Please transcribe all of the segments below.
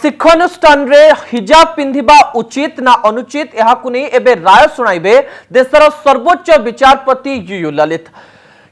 शिक्षानुष्ठान रे हिजाब पिंधिबा उचित ना अनुचित यहाकु नै एबे राय सुनाइबे देशर सर्वोच्च विचारपति यूयू ललित।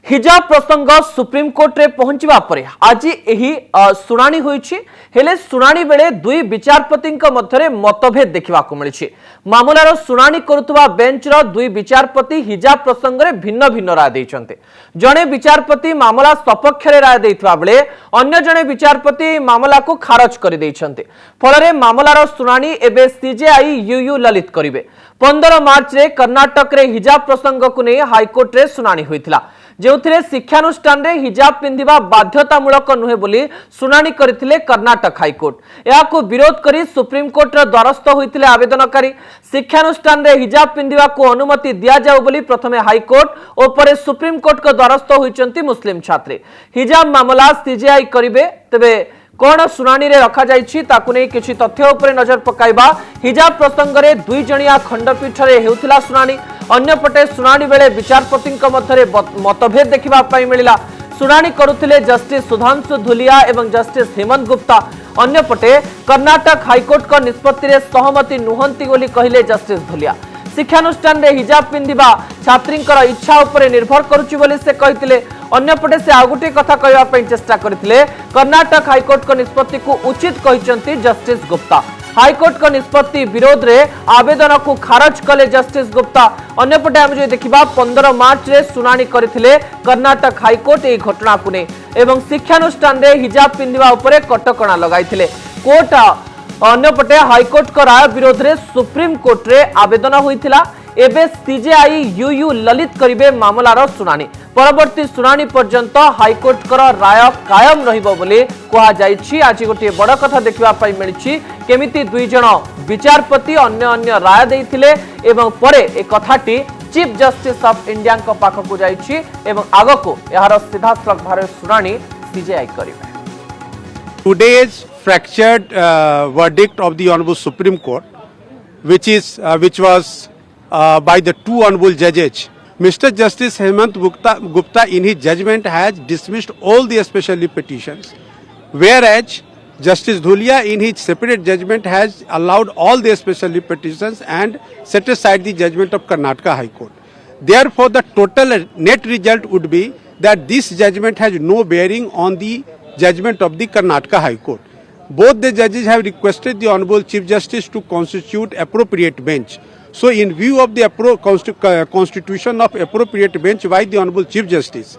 हिजाब प्रसंग सुप्रीम कोर्ट रे पहुंचवा परे आज एही सुनानी होईछि। हेले सुनानी बेले दुई विचारपतिंक मध्यरे मतभेद देखिबा को मिलिछि। मामलार सुनानी करुतबा बेंचर दुई विचारपति हिजाब प्रसंग रे भिन्न भिन्न राय दैछन्ते। जणे विचारपति मामला सपक्ष रे राय दैथबा बेले अन्य जणे विचारपति मामला को खारज कर दैछन्ते। फलरे मामलार सुनानी एबे सीजेआई यूयू ललित करिवे। 15 मार्च रे कर्नाटक रे हिजाब प्रसंग को नै हाईकोर्ट रे सुनानी होइथिला, जो शिक्षानुष्ठान रे हिजाब पिंधिबा बाध्यतामूलक नुहे बोली सुनानी करथिले कर्नाटक हाईकोर्ट। याकू विरोध करी सुप्रीम कोर्ट रे द्वारस्थ होइथिले आवेदनकारी। शिक्षानुष्ठान रे हिजाब पिंधिबा को अनुमति दिया जाउ बोली प्रथमे हाईकोर्ट और परे सुप्रीम कोर्ट को द्वारस्थ होइचंती मुस्लिम छात्री। हिजाब मामला सीजेआई करिवे, तबे कौन शुणाणी रे रखा जाइछि ताकु नै किछि तथ्य उपरे नजर पकाइबा। हिजाब प्रसंग रे दुई जणिया खंडपीठ रे हेउथिला शुणाणी। अन्य पटे शुणाणी बेले विचारपतिंक मध्यरे मतभेद देखिबा पई मिलिला। शुणाणी करुथिले जस्टिस सुधांशु धुलिया एवं जस्टिस हेमंत गुप्ता। अन्य पटे कर्नाटक हाईकोर्ट को निष्पत्ति रे सहमति नुहंती बोली कहिले जस्टिस धुलिया। शिक्षानुष्ठान रे हिजाब पिंधिबा छात्रींकर इच्छा उपरे निर्भर करुछि बोली से कहिथिले। अन्य पटे से आगुटी कथा कहवा पई चेष्टा करथिले। कर्नाटक हाईकोर्ट को निष्पत्ति को उचित कहिसंती जस्टिस गुप्ता। हाईकोर्ट को निष्पत्ति विरोध रे आवेदन को खारज कले जस्टिस गुप्ता। अन्य पटे हम जो देखिबा 15 मार्च रे सुनानी करथिले कर्नाटक हाईकोर्ट ए घटना को नै एवं शिक्षानुष्ठान रे हिजाब पिंधिबा उपरे कटकणा लगाइथिले कोर्ट। अन्य पटे हाईकोर्ट को राय विरोध रे सुप्रीम कोर्ट रे आवेदन होइथिला। एबे सीजेआई यूयू ललित करिवे मामलार सुनानी। परवर्ती सुनानी पर्यंत हाईकोर्ट को राय कायम रहिबो बोली कहा जाइछि। आज गोटे बड़ कथा देखिबा पई मिलिछि केमिति दुई जण विचारपति अन्य अन्य राय दैथिले एवं परे ए कथाटी चीफ जस्टिस ऑफ इंडिया को पाखकु जाइछि एवं आगको एहार सीधा सलग भारे सुनानी सीजेआई करिवे। Today's fractured verdict of the Honorable Supreme Court, which was by the two honorable judges, Mr. Justice Hemant Gupta in his judgment has dismissed all the special leave petitions, whereas Justice Dhulia in his separate judgment has allowed all the special leave petitions and set aside the judgment of Karnataka High Court. Therefore, the total net result would be that this judgment has no bearing on the judgment of the Karnataka High Court. Both the judges have requested the Honorable Chief Justice to constitute appropriate bench. So, in view of the constitution of appropriate bench by the Honorable Chief Justice,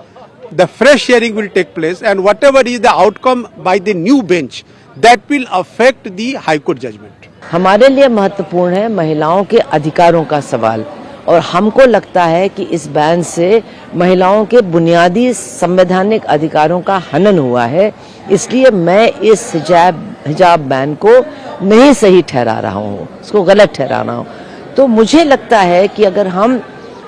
the fresh hearing will take place, and whatever is the outcome by the new bench, that will affect the High Court judgment. हमारे लिए महत्वपूर्ण है महिलाओं के अधिकारों का सवाल, और हमको लगता है कि इस बैन से महिलाओं के बुनियादी संवैधानिक अधिकारों का हनन हुआ है। इसलिए मैं इस हिजाब बैन को नहीं सही ठहरा रहा हूँ, उसको गलत ठहरा रहा हूँ। तो मुझे लगता है कि अगर हम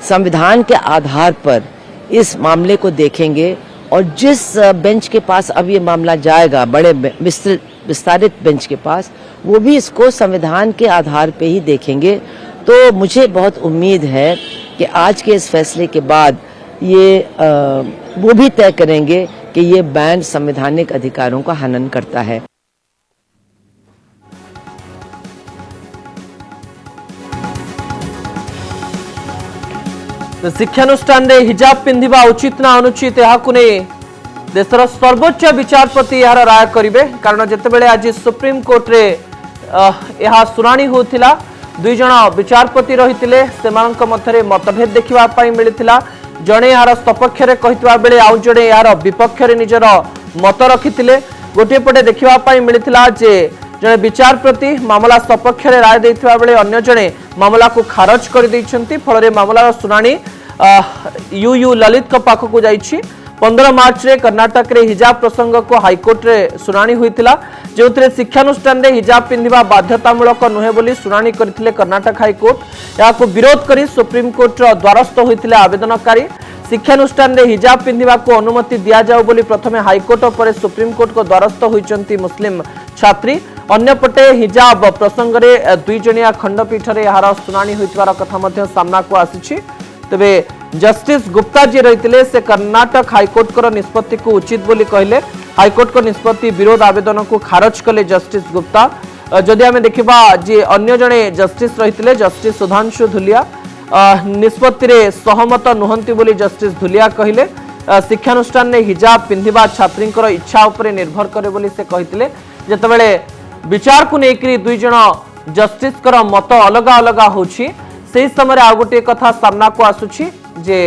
संविधान के आधार पर इस मामले को देखेंगे और जिस बेंच के पास अब ये मामला जाएगा, बड़े विस्तारित बेंच के पास, वो भी इसको संविधान के आधार पे ही देखेंगे। तो मुझे बहुत उम्मीद है कि आज के इस फैसले के बाद ये वो भी तय करेंगे कि ये बैन संवैधानिक अधिकारों का हनन करता है। शिक्षानुष्ठान रे हिजाब पिंधिबा उचित ना अनुचित यहाकु नै देशर सर्वोच्च विचारपति यार राय करिवे। कारण जेतेबेले आज सुप्रीम कोर्ट रे यहा सुनानी होथिला, दुई जण विचारपति रहितिले, सेमानक मध्यरे मतभेद देखिबा पई मिलिथिला। जणे यार सपक्ष रे कहितबा बेले आउ जणे यार विपक्ष रे निजर मत रखितिले। गोटे पटे देखिबा पई मिलिथिला जे जणे विचारपति मामला सपक्ष रे राय दैथिबा बेले अन्य जणे मामला को खारज कर दैछंती। फलरे मामलार सुनानी यूयू ललित को पाखकु जाइछि। 15 मार्च रे कर्नाटक रे हिजाब प्रसंग को हाईकोर्ट रे सुनानी होइतिला, जोथरे शिक्षानुष्ठान रे हिजाब पिंधिबा बाध्यतामूलक नुहे बोली सुनानी करथिले कर्नाटक हाईकोर्ट। याको विरोध करी सुप्रीम कोर्ट रो द्वारस्थ होइतिले आवेदनकारी। शिक्षानुष्ठान रे हिजाब पिंधिबा को अनुमति दिया जाउ बोली प्रथमे हाईकोर्ट और परे सुप्रीम कोर्ट को द्वारस्थ होइचंती मुस्लिम छात्री। अन्य पटे हिजाब प्रसंग रे दुई जणिया खंडपीठ रे यार सुनानी होइतबार कथा मध्ये सामना को आसीछि। तबे जस्टिस गुप्ता जी रही से कर्नाटक हाईकोर्ट को निष्पत्ति को उचित बोली कहले। हाईकोर्ट को निष्पत्ति विरोध आवेदन को खारज कले जस्टिस गुप्ता। जदि आम देखा जे अन्य जड़े जस्टिस रही जस्टिस सुधांशु धुलिया निष्पत्ति रे सहमत नुहंती बोली जस्टिस धुलिया कहले शिक्षानुष्ठान ने हिजाब पिंधिबा छात्री इच्छा उपरे निर्भर करे बोली से कहितले जेतेबेले विचार को लेकर दुई जन जस्टिस मत अलग अलग होछि से समय आ गोटे कथा सामना को आसुछि जे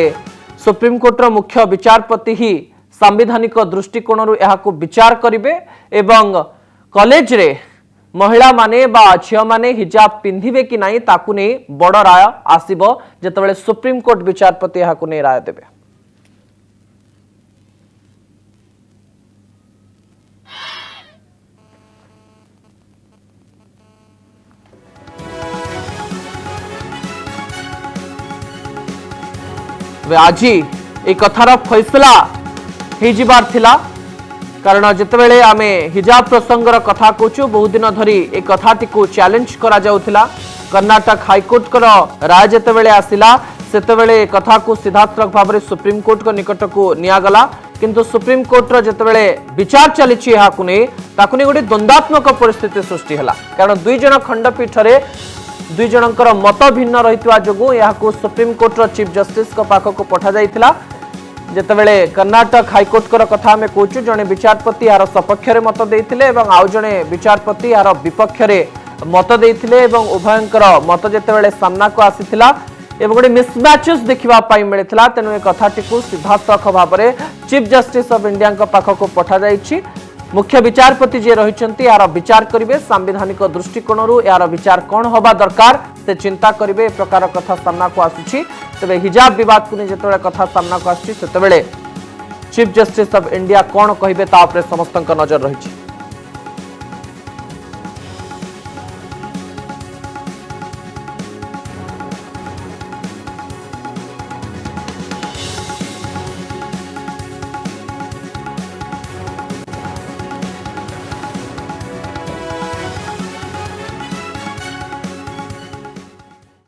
सुप्रीमकोर्ट मुख्य विचारपति ही संवैधानिक दृष्टिकोण को विचार करिवे एवं कॉलेज रे महिला माने बा झियो माने हिजाब पिंधिबे कि नहीं ताकू नहीं बड़ राय आसीबो जेतेबेले सुप्रीमकोर्ट विचारपति यहाकू नहीं राय देबे। आज ए कथार फैसला हो जिबार थिला कारण जितेबेले आमे हिजाब प्रसंगर कथा कहूँ बहुत दिन धरी ए कथाटी को चैलेंज करा जाउथिला कर्नाटक हाईकोर्ट राय जितेबेले आसिला सेतेबेले कथा को सीधासलख भाव में सुप्रीमकोर्ट को निकट को नियागला किंतु सुप्रीमकोर्ट जितेबेले विचार चली गोटे द्वंद्वात्मक परिस्थिति सृष्टि है कारण दुई जन खंडपीठ रे दुई जनकर मत भिन्न रही जो यहाँ सुप्रीमकोर्ट चीफ जस्टिस पाखक पठा जाइथिला जेतेबेले कर्नाटक हाईकोर्ट कथा आम कहूँ जड़े विचारपति यार सपक्ष मत देते आउ जड़े विचारपति यार विपक्ष मत देते उभयंकर मत जितेबेले सामना को आसीथिला एवं गोटे मिसमैचेस देखा मिलता तेणु ए कथाटी को सीधासलख भाव में चीफ जस्टिस ऑफ इंडिया पाखक पठा जाइछि मुख्य विचारपति जे रही यार विचार करेंगे संवैधानिक दृष्टिकोण यार विचार कौन हवा दरकार से चिंता करेंगे ए प्रकार कथा सामना को आसुछि तेबे हिजाब विवाद को नहीं जिते कथा सामना को आसुछि सेतेबेले चीफ जस्टिस ऑफ इंडिया कौन कहिबे ता उपरे समस्तक नजर रही।